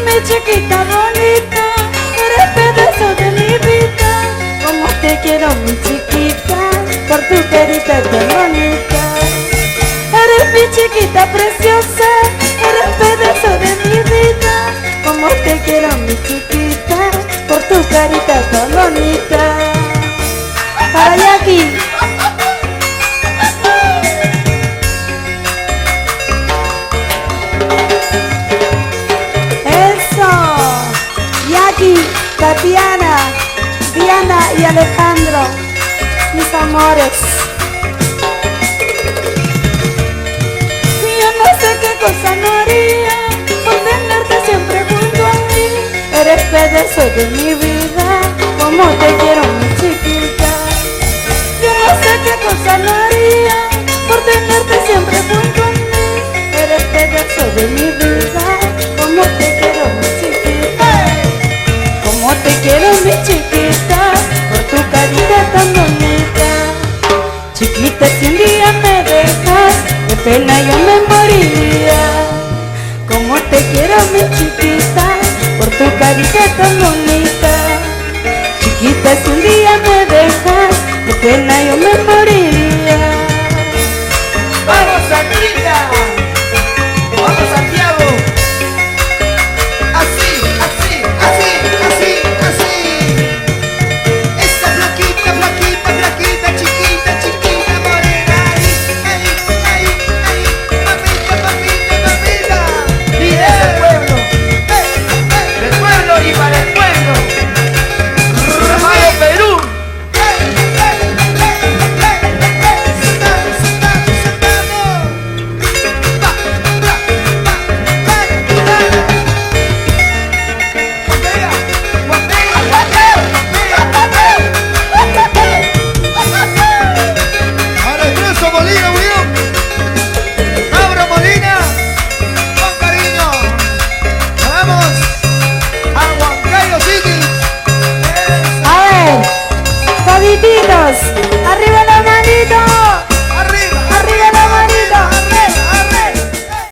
Mi chiquita bonita, eres pedazo de mi vida. Como te quiero, mi chiquita, por tu carita tan bonita. Eres mi chiquita preciosa, eres pedazo de mi vida. Como te quiero, mi chiquita, por tu carita tan bonita. Para Jackie. Tatiana, Diana y Alejandro, mis amores. Yo no sé qué cosa no haría por tenerte siempre junto a mí. Eres pedazo de mi vida, como te quiero, mi chiquita. Yo no sé qué cosa no haría por tenerte siempre junto a mí. Eres pedazo de mi vida, como te quiero, mi chiquita. Como te quiero, mi chiquita, por tu carita tan bonita. Chiquita, si un día me dejas, de pena yo me moriría. Como te quiero, mi chiquita, por tu carita tan bonita. Chiquita, si un día me dejas, de pena yo me moriría.